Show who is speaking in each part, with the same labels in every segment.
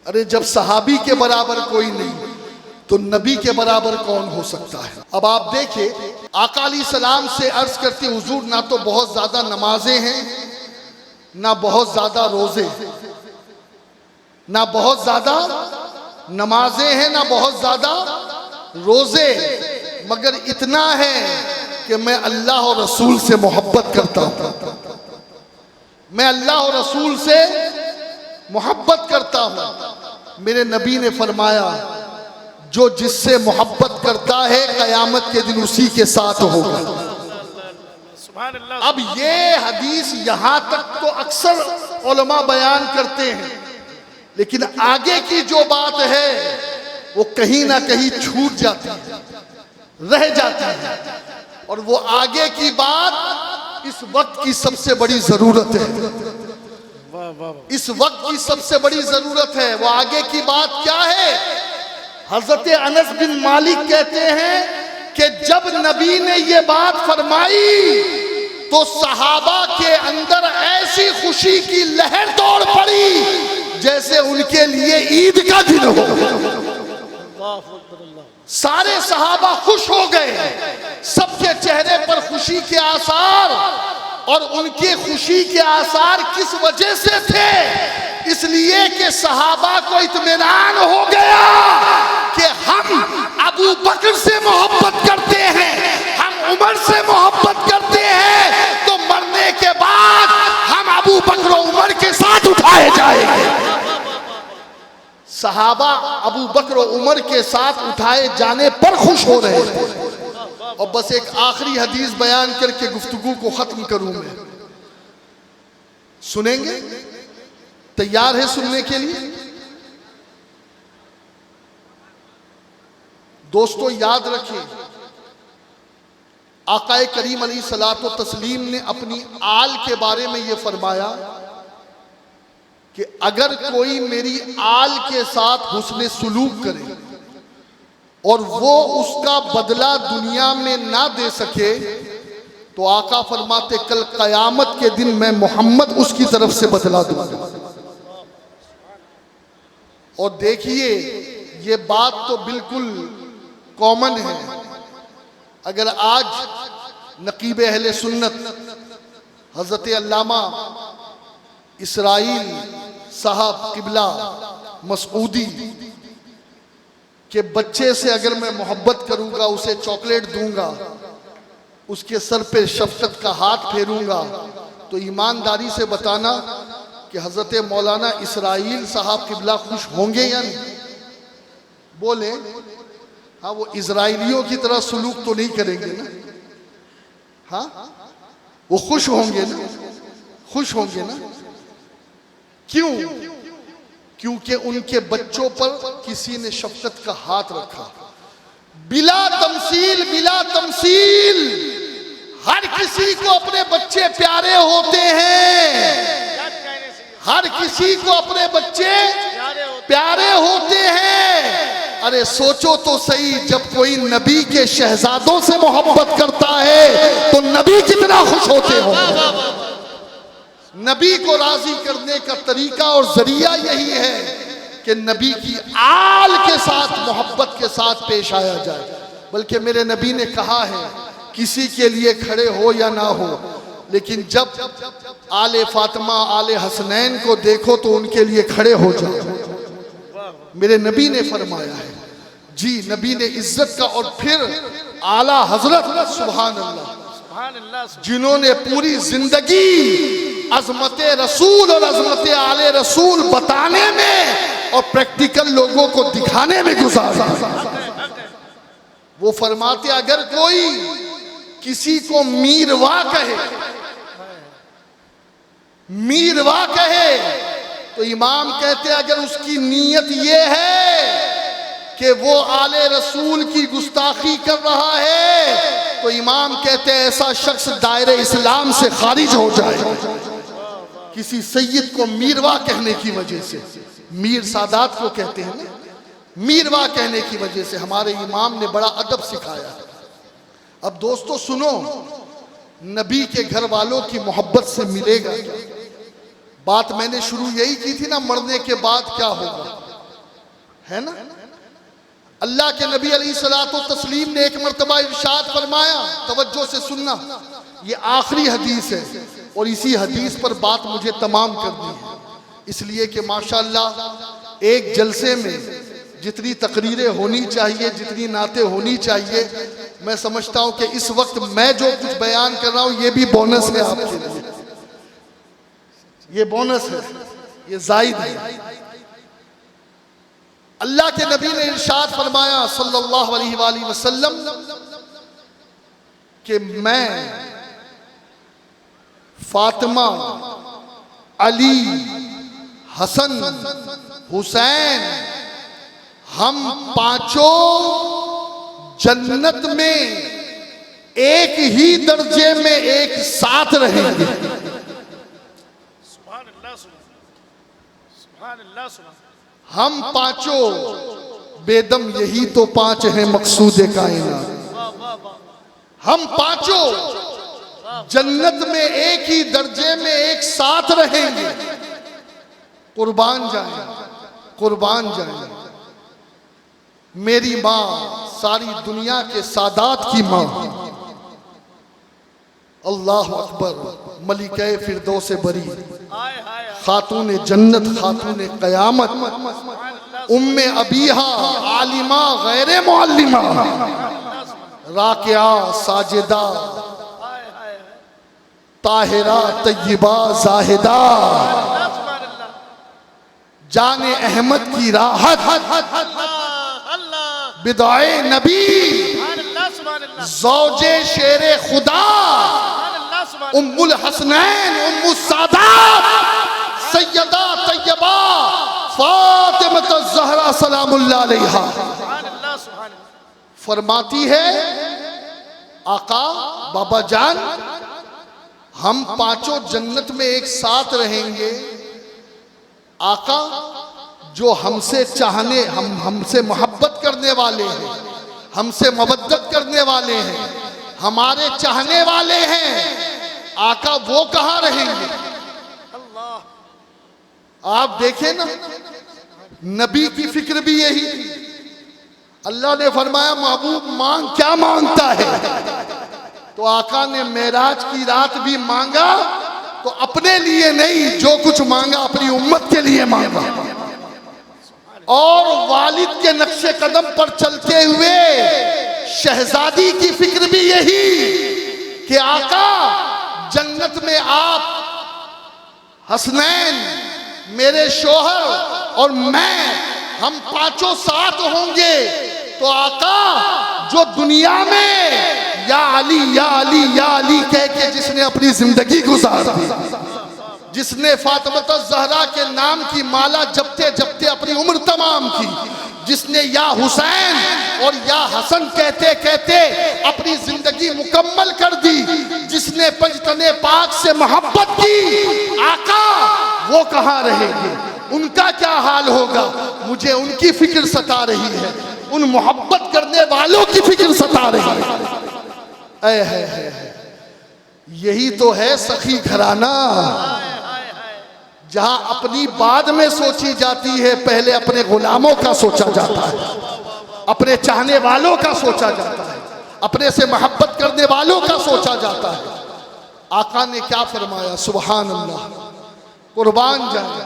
Speaker 1: अरे जब सहाबी के बराबर कोई नहीं तो नबी के बराबर कौन हो सकता है। अब आप देखिए, आका अलैहिस्सलाम से अर्ज करते हुजूर, ना तो बहुत ज्यादा नमाजें हैं, ना बहुत ज्यादा रोजे, ना बहुत ज्यादा नमाजें हैं, ना बहुत ज्यादा रोजे, मगर इतना है कि मैं अल्लाह और रसूल से मोहब्बत करता हूं। मैं अल्लाह और रसूल से मोहब्बत करता हूं। मेरे नबी ने फरमाया, जो जिससे मोहब्बत करता है कयामत के दिन उसी के साथ होगा। अब ये हदीस यहां तक तो अक्सर उलमा बयान करते हैं, लेकिन आगे की जो बात है वो कहीं ना कहीं छूट जाती है, रह जाती है, और वो आगे की बात इस वक्त की सबसे बड़ी जरूरत है। इस वक्त की सबसे बड़ी जरूरत है। वो आगे की बात क्या है? हजरत अनस बिन मालिक कहते हैं कि जब नबी ने ये बात फरमाई तो सहाबा के अंदर ऐसी खुशी की लहर दौड़ पड़ी जैसे उनके लिए ईद का दिन हो। सारे सहाबा खुश हो गए, सबके चेहरे पर खुशी के आसार, और उनकी खुशी के आसार किस वजह से थे? इसलिए कि सहाबा को इत्मीनान हो गया कि हम अबू बकर से मोहब्बत करते हैं, हम उमर से मोहब्बत करते हैं, तो मरने के बाद हम अबू बकर और उमर के साथ उठाए जाएंगे। सहाबा अबू बकर और उमर के साथ उठाए जाने पर खुश हो रहे थे। और बस एक आखिरी हदीस बयान करके गुफ्तगू को खत्म करूं मैं। सुनेंगे? तैयार है सुनने के लिए? दोस्तों याद रखें, आकाए करीम अलैहिस्सलातो तस्लीम ने अपनी आल के बारे में यह फरमाया कि अगर कोई मेरी आल के साथ हुस्ने सुलूक करे और वो उसका बदला दुनिया में ना दे सके, तो आका फरमाते कल कयामत के दिन मैं मोहम्मद उसकी तरफ से बदला दूंगा। और देखिए, ये बात तो बिल्कुल कॉमन है। अगर आज नकीब अहले सुन्नत हजरत अल्लामा इसराइल साहब किबला मसूदी के बच्चे से अगर मैं मोहब्बत करूंगा, उसे चॉकलेट दूंगा, उसके सर पे शफकत का हाथ फेरूंगा, तो ईमानदारी से बताना कि हजरत मौलाना इसराइल साहब किबला खुश होंगे या नहीं? बोले हाँ, वो इजराइलियों की तरह सुलूक तो नहीं करेंगे ना? हाँ, वो खुश होंगे ना? खुश होंगे ना? क्यों? क्योंकि उनके बच्चों पर किसी ने शफकत का हाथ रखा। बिला तमसील, बिला तमसील, हर किसी को अपने बच्चे प्यारे होते हैं। हर किसी को अपने बच्चे प्यारे होते हैं। अरे सोचो तो सही, जब कोई नबी के शहजादों से मोहब्बत करता है तो नबी कितना खुश होते हो। नबी को राजी करने का तरीका और जरिया यही है कि नबी की आल के साथ मोहब्बत के साथ पेश आया जाए। बल्कि मेरे नबी ने कहा है, किसी के लिए खड़े हो या ना हो, लेकिन जब आले फातिमा आले हसनैन को देखो तो उनके लिए खड़े हो जाओ। मेरे नबी ने फरमाया है जी। नबी ने इज्जत का, और फिर आला हजरत सुभान अल्लाह, जिन्होंने पूरी जिंदगी अजमत रसूल और अजमत आले रसूल बताने में और प्रैक्टिकल लोगों को दिखाने में गुजारा। वो फरमाते, अगर कोई किसी को मीरवा कहे, मीरवा कहे, तो इमाम कहते अगर उसकी नीयत ये है कि वो आले रसूल की गुस्ताखी कर रहा है, तो इमाम कहते हैं ऐसा शख्स दायरे इस्लाम से खारिज हो जाए। किसी सैयद को मीरवा कहने की वजह से, मीर सादात को कहते हैं ना, मीरवा कहने की वजह से हमारे इमाम ने बड़ा अदब सिखाया। अब दोस्तों सुनो, नबी के घर वालों की मोहब्बत से मिलेगा क्या? बात मैंने शुरू यही की थी ना, मरने के बाद क्या होगा। है ना। अल्लाह के नबी अलैहिस्सलातु तस्लीम ने एक मर्तबा इरशाद फरमाया, तवज्जो से सुनना, ये आखिरी हदीस है और इसी हदीस पर बात मुझे तमाम करनी है, इसलिए कि माशाअल्लाह एक जलसे में जितनी तकरीरें होनी चाहिए, जितनी नातें होनी चाहिए, मैं समझता हूं कि इस वक्त मैं जो कुछ बयान कर रहा हूं ये भी बोनस है आपके लिए, ये बोनस है, ये जायद है। अल्लाह के नबी ने इरशाद फरमाया सल्लल्लाहु अलैहि वसल्लम कि मैं फातिमा, अली, हसन, हुसैन, हम पांचों जन्नत में एक ही दर्जे में एक साथ रहेंगे।
Speaker 2: सुभान अल्लाह, सुभान अल्लाह, सुभान।
Speaker 1: हम पांचों बेदम यही तो पांच हैं मकसूद कायनात। हम पांचों जन्नत में एक ही दर्जे में एक साथ रहेंगे। कुर्बान जाए, कुर्बान जाए। मेरी माँ सारी दुनिया के सादात की माँ, अल्लाह अकबर, मलिके फिरदौस बरी, खातून जन्नत, खातून कयामत, उम्मे अबीहा, आलिमा गैर मुअल्लिमा, राकिया, साजिदा, ताहिरा, तय्यबा, जाहिदा, जाने अहमद की राहत, बिदाए नबी, ज़ौजे शेरे खुदा, उम्मुल हसनैन, उम्मुस सादात, सैयदा तय्यबा फातिमा ज़हरा सलामुल्लाह अलैहा फरमाती है, आका बाबा जान, हम पांचों जन्नत में एक साथ रहेंगे। आका जो हमसे चाहने, हमसे मोहब्बत करने वाले हैं, हमसे मवद्दत करने वाले हैं, हमारे चाहने वाले हैं, आका वो कहां रहेंगे? आप देखें ना, नबी की फिक्र भी यही थी। अल्लाह ने फरमाया महबूब मांग, क्या मांगता है? तो आका ने मेराज की रात भी मांगा, तो अपने लिए नहीं, जो कुछ मांगा अपनी उम्मत के लिए मांगा। और वालिद के नक्शे कदम पर चलते हुए शहजादी की फिक्र भी यही कि आका जन्नत में आप, हसनैन मेरे शोहर और मैं, हम पांचों साथ होंगे। तो आका जो दुनिया में या अली या अली या अली कह के जिसने अपनी जिंदगी गुजार दी, जिसने फातिमा ज़हरा के नाम की माला जपते जपते अपनी उम्र तमाम की, जिसने या हुसैन और या हसन कहते कहते अपनी जिंदगी मुकम्मल कर दी, जिसने पंजतने पाक से मोहब्बत की, आका वो कहाँ रहेंगे? उनका क्या हाल होगा? मुझे उनकी फिक्र सता रही है, उन मोहब्बत करने वालों की फिक्र सता रही है। यही तो है सखी घराना, जहां अपनी बाद में सोची जाती है, पहले अपने गुलामों का सोचा जाता है, अपने चाहने वालों का सोचा जाता है, अपने से मोहब्बत करने वालों का सोचा जाता है। आका ने क्या फरमाया? सुभान अल्लाह, कुर्बान जाए।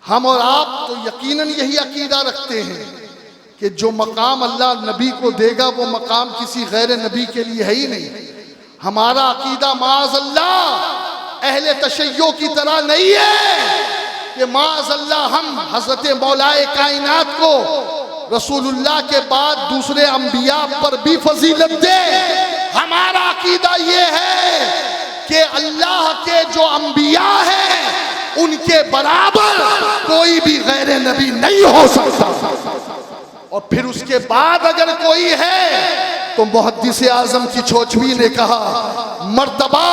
Speaker 1: हम और आप तो यकीनन यही अकीदा रखते हैं कि जो मकाम अल्लाह नबी को देगा वो मकाम किसी गैर नबी के लिए है ही नहीं। हमारा अकीदा माअज़ल्लाह अहले तशय्यो की तरह नहीं है कि माअज़ल्लाह हम हजरत मौलाए कायनात को रसूलुल्लाह के बाद दूसरे अंबिया पर भी फजीलत दे। हमारा अकीदा ये है कि अल्लाह के जो अंबिया हैं उनके बराबर कोई भी गैर नबी नहीं हो सकता। और फिर उसके बाद अगर कोई है तो मुहद्दिस आजम की चोचवी ने कहा, मर्तबा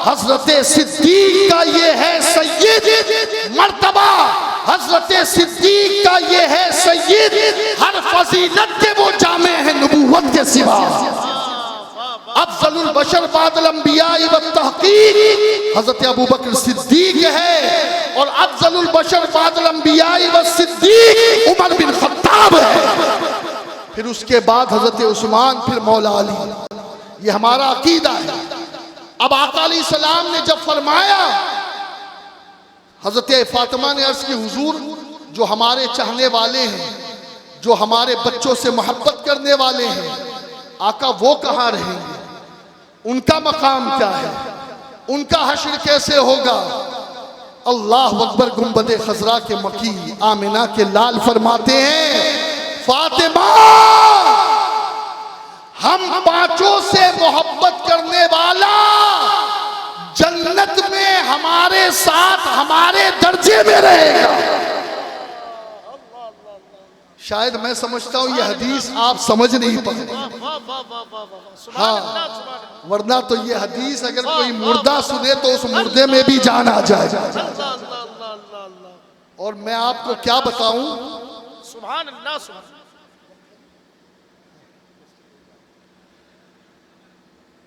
Speaker 1: हजरत सिद्दीक का ये है सय्यद, मर्तबा हजरत सिद्दीक का ये है सय्यद, हर फजीलत के वो जामे हैं नबूवत के सिवा। अफजलुल बशर बादल अंबिया व तहकीक हजरत अबू बकर सिद्दीक है, और अफजलुल बशर बादल अंबिया व सिद्दीक सिद्दीक उमर बिन खत्ताब है, फिर उसके बाद हजरत उस्मान, फिर मौला अली। ये हमारा अकीदा है। अब आका अलैहिस्सलाम ने जब फरमाया, हजरत फातिमा ने अर्ज की, हुजूर जो हमारे चाहने वाले हैं, जो हमारे बच्चों से मोहब्बत करने वाले हैं, आका वो कहाँ रहेंगे, उनका मकाम क्या है, उनका हश्र कैसे होगा। अल्लाह अकबर। गुंबद खजरा के मकी आमिना के लाल फरमाते हैं, फातिमा हम पांचों से मोहब्बत करने वाला जन्नत में हमारे साथ हमारे दर्जे में रहेगा। शायद मैं समझता हूं ये हदीस आप समझ नहीं पाए। हाँ, वरना तो ये हदीस अगर कोई मुर्दा सुने तो उस मुर्दे में भी जान आ जाए। और मैं आपको क्या बताऊं,
Speaker 2: सुभान अल्लाह, सुभान।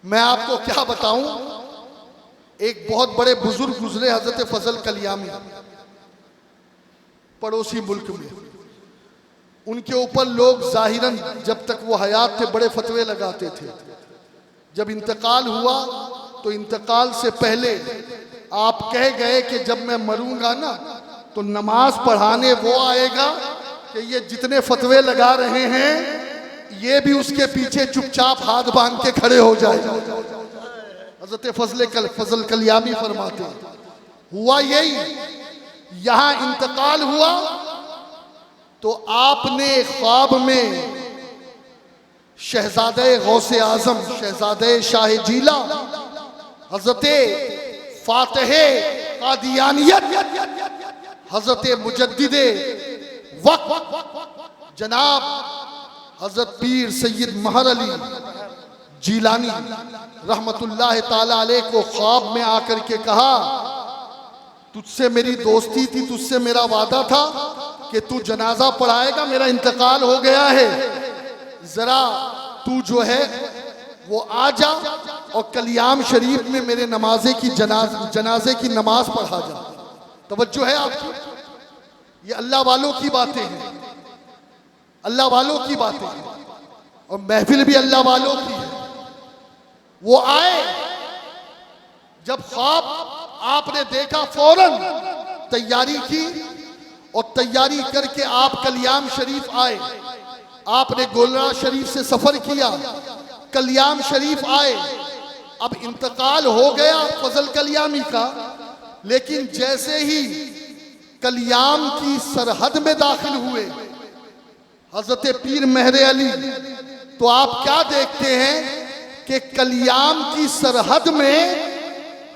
Speaker 1: मैं आपको क्या बताऊं, एक बहुत बड़े बुजुर्ग गुजरे हजरत फजल कलियामी, पड़ोसी मुल्क में। उनके ऊपर लोग जाहिरन जब तक वो हयात थे बड़े फतवे लगाते थे। जब इंतकाल हुआ तो इंतकाल से पहले आप कह गए कि जब मैं मरूंगा ना तो नमाज पढ़ाने वो आएगा कि ये जितने फतवे लगा रहे हैं ये भी उसके पीछे चुपचाप हाथ बांध के खड़े हो जाए। हजरत फजल कलियामी फरमाते हैं, हुआ यही, यहां इंतकाल हुआ तो आपने ख्वाब में शहजादे गौसे आजम, शहजादे शाह जीला, हजरत फातिहे कादियानियत, हजरत मुजद्दिदे वक्त जनाब हजरत पीर सैयद महर अली जीलानी रहमतुल्लाह ताला अलैह को ख्वाब में आकर के कहा, तुझसे मेरी दोस्ती थी, तुझसे मेरा वादा था कि तू जनाजा पढ़ाएगा, मेरा इंतकाल हो गया है, जरा तू जो है वो आ जा और कलियाम शरीफ में मेरे जनाजे की नमाज पढ़ा जा। तवज्जो है आपकी, ये अल्लाह वालों की बातें हैं, अल्लाह वालों की बातें हैं, और महफिल भी अल्लाह वालों की है। वो आए, जब ख्वाब आपने देखा फौरन तैयारी की, और तैयारी करके आप कलियाम शरीफ आए। आपने गोलरा शरीफ से सफर किया, कलियाम शरीफ आए। अब इंतकाल हो गया फजल कलियामी का, लेकिन जैसे ही कलियाम की सरहद में दाखिल हुए हजरत पीर महरे अली, तो आप क्या देखते हैं कि कलियाम की सरहद में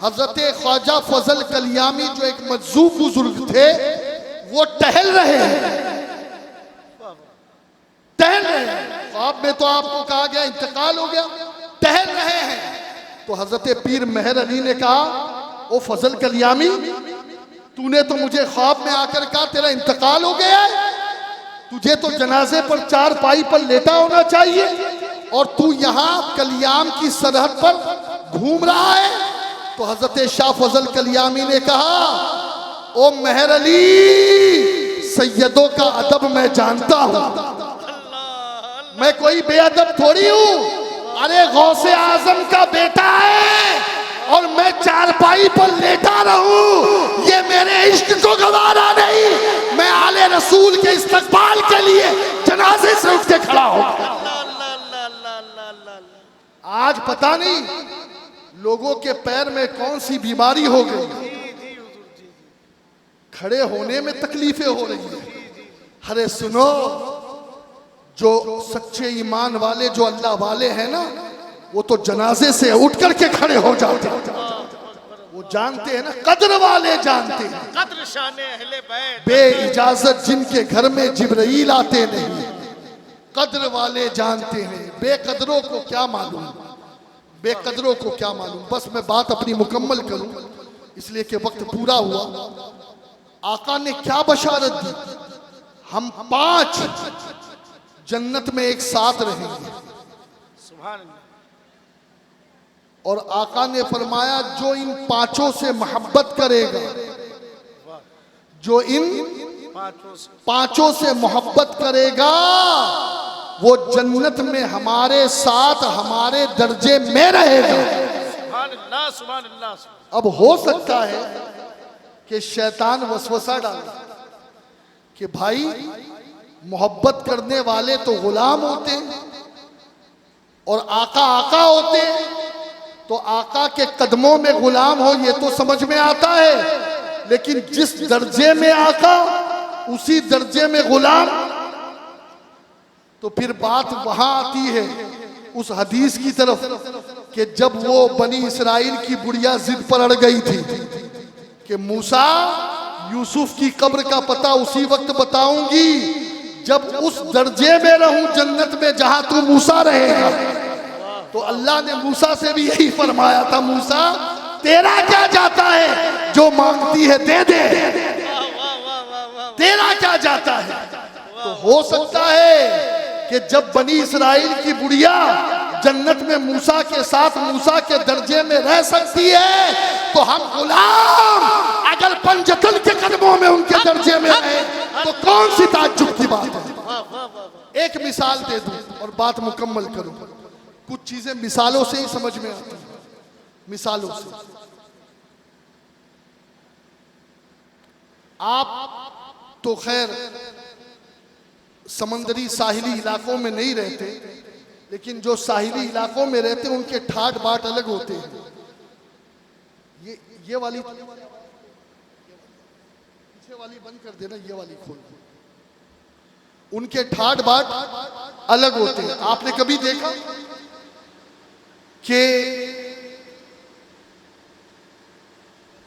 Speaker 1: हजरत ख्वाजा फजल कलियामी जो एक मजजूब बुजुर्ग थे वो टहल रहे हैं, टहल रहे हैं। ख्वाब में तो आपको कहा गया इंतकाल हो गया, टहल रहे हैं। तो हजरत पीर महर अली ने कहा, ओ फजल कलियामी, तूने तो मुझे ख्वाब में आकर कहा तेरा इंतकाल हो गया है, तुझे तो जनाजे पर चारपाई पर लेटा होना चाहिए, और तू यहाँ कलियाम की सरहद पर घूम रहा है। तो हजरत शाह फजल कलियामी ने कहा, ओ महर अली, सैयदों का अदब मैं जानता हूं, मैं कोई बेअदब थोड़ी हूं। अरे गौसे आजम का बेटा है और मैं चारपाई पर लेटा रहूं, ये मेरे इश्क को गवारा नहीं। मैं आले रसूल के इस्तकबाल के लिए जनाजे से उठ के खड़ा हूं। आज पता नहीं लोगों के पैर में कौन सी बीमारी हो गई, खड़े होने में तकलीफें हो रही है। अरे सुनो, जो सच्चे ईमान वाले, जो अल्लाह वाले हैं ना, वो तो जनाजे से उठ करके खड़े हो जाते हैं। वो जानते हैं ना, कद्र वाले जानते हैं,
Speaker 2: कद्र शान अहले बैत,
Speaker 1: बे इजाजत जिनके घर में जिब्राइल आते नहीं, कद्र वाले जानते हैं। बेकदरों को क्या मालूम, बेकदरों को क्या मालूम। बस मैं बात अपनी मुकम्मल करूं इसलिए कि वक्त पूरा हुआ। आका ने क्या बशारत दी, हम 5 जन्नत में एक साथ रहेंगे।
Speaker 2: सुभान अल्लाह।
Speaker 1: और आका ने फरमाया, जो इन 5 से मोहब्बत करेगा, जो इन पांचों से मोहब्बत करेगा वो जन्नत में हमारे साथ हमारे दर्जे में रहेगा।
Speaker 2: सुभान अल्लाह, सुभान अल्लाह।
Speaker 1: अब हो सकता है कि शैतान वसवसा डाले कि भाई मोहब्बत करने वाले तो गुलाम होते हैं और आका आका होते हैं, तो आका के कदमों में गुलाम हो ये तो समझ में आता है, लेकिन जिस दर्जे में आका उसी दर्जे में गुलाम, तो फिर बात वहां आती है उस हदीस की तरफ कि जब वो बनी इसराइल की बुढ़िया जिद पर अड़ गई थी कि मूसा यूसुफ की कब्र का पता उसी वक्त बताऊंगी जब उस दर्जे में रहूं जन्नत में जहां तू मूसा रहेगा। तो अल्लाह ने मूसा से भी यही फरमाया था, मूसा तेरा क्या जाता है, जो मांगती है दे दे, तेरा क्या जाता है। तो हो सकता है कि जब बनी इसराइल की बुढ़िया जन्नत में मूसा के साथ मूसा के दर्जे में रह सकती है, तो हम गुलाम अगर पंजतन के कदमों में उनके दर्जे में रहे तो कौन सी ताज्जुब की बात है। एक मिसाल दे दूं और बात मुकम्मल करूं। कुछ चीजें मिसालों से ही समझ में आती हैं, मिसालों से। आप तो खैर समंदरी साहिली इलाकों में नहीं रहते, लेकिन जो साहिली इलाकों में रहते हैं उनके ठाट बाट अलग होते हैं। ये वाली पीछे वाली बंद कर देना, ये वाली खोल। उनके ठाट बाट अलग होते हैं। आपने कभी देखा कि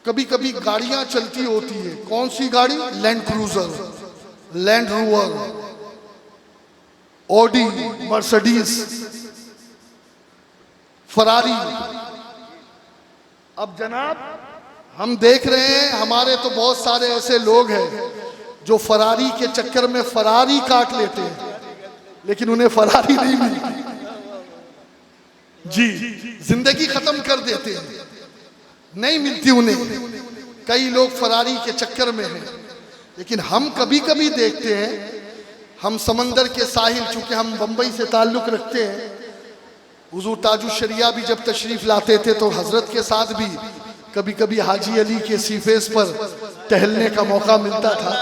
Speaker 1: कभी कभी गाड़ियां चलती होती है, कौन सी गाड़ी, land cruiser, land rover, Audi, Mercedes, Ferrari. अब जनाब हम देख रहे हैं हमारे तो बहुत सारे ऐसे लोग हैं जो फरारी के चक्कर में फरारी काट लेते हैं, लेकिन उन्हें फरारी नहीं मिलती जी, जिंदगी खत्म कर देते हैं, नहीं मिलती उन्हें। कई लोग फरारी के चक्कर में हैं, लेकिन हम कभी कभी देखते हैं, हम समंदर के साहिल, चूंकि हम बंबई से ताल्लुक रखते हैं, हुजूर ताजुश शरिया भी जब तशरीफ लाते थे तो हजरत के साथ भी कभी कभी हाजी अली के सीफेस पर टहलने का मौका मिलता था,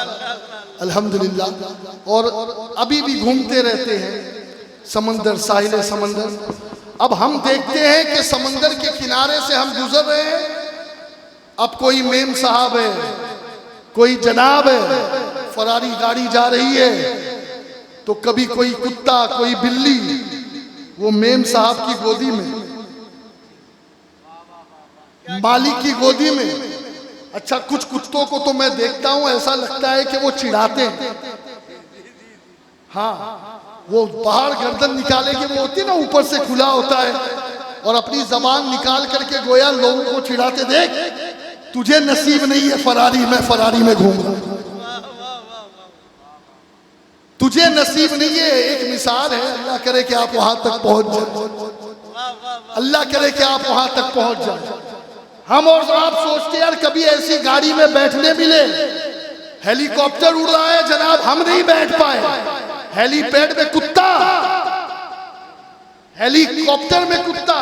Speaker 1: अल्हम्दुलिल्लाह। और अभी भी घूमते रहते हैं समंदर, साहिल समंदर। अब हम देखते हैं कि समंदर के किनारे से हम गुजर रहे हैं, अब कोई मेम साहब है, कोई जनाब है, फरारी गाड़ी जा रही है, तो कभी कोई कुत्ता, कोई बिल्ली वो मेम साहब की गोदी में, मालिक की गोदी में। अच्छा, कुछ कुत्तों को तो मैं देखता हूं ऐसा लगता है कि वो चिढ़ाते हैं। हाँ, वो बाहर गर्दन निकाले के वो होती है ना, ऊपर से खुला होता है, और अपनी जबान निकाल करके गोया लोगों को चिढ़ाते, देख तुझे नसीब नहीं है फरारी, मैं फरारी में घूम रहा हूं, तुझे नसीब नहीं है। एक मिसाल है, अल्लाह करे कि आप वहां तक पहुंच जाए, अल्लाह करे कि आप वहां तक पहुंच जाए। हम और आप सोचते यार कभी ऐसी गाड़ी में बैठने मिले, हेलीकॉप्टर उड़ रहा है जनाब, हम नहीं बैठ पाए, हेलीपैड में कुत्ता, हेलीकॉप्टर में कुत्ता,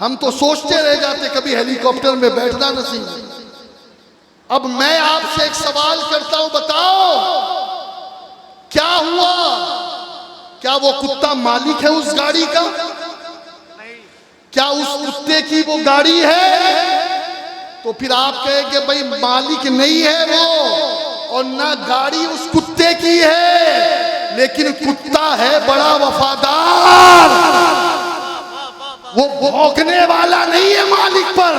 Speaker 1: हम तो सोचते रह जाते कभी हेलीकॉप्टर में बैठना नसीब। अब मैं आपसे एक सवाल करता हूं, बताओ क्या हुआ, क्या वो कुत्ता मालिक है उस गाड़ी का? क्या उस कुत्ते की वो गाड़ी है? तो फिर आप कहेंगे भाई मालिक नहीं है वो, और ना गाड़ी उस कुत्ते की है, लेकिन कुत्ता है बड़ा वफादार, वो भौंकने वाला नहीं है मालिक पर,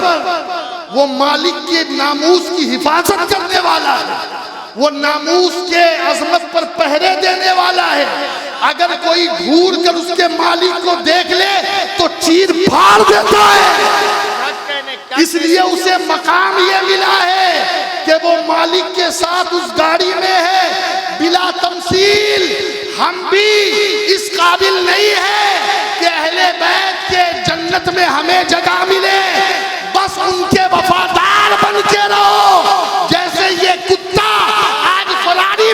Speaker 1: वो मालिक के नामूस की हिफाजत करने वाला है, वो नामूस के अजमत पर पहरे देने वाला है। अगर कोई घूर कर उसके मालिक को देख ले तो चीर फाड़ देता है। इसलिए उसे मकाम ये मिला है कि वो मालिक के साथ उस गाड़ी में है बिला तमसील। हम भी इस काबिल नहीं है कि अहले बैत के जन्नत में हमें जगह मिले, बस उनके वफादार बन के रहो। जैसे ये कुत्ता आज फरारी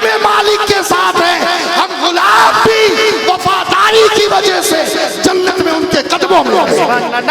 Speaker 1: वजह से जन्नत में उनके कदमों में गए।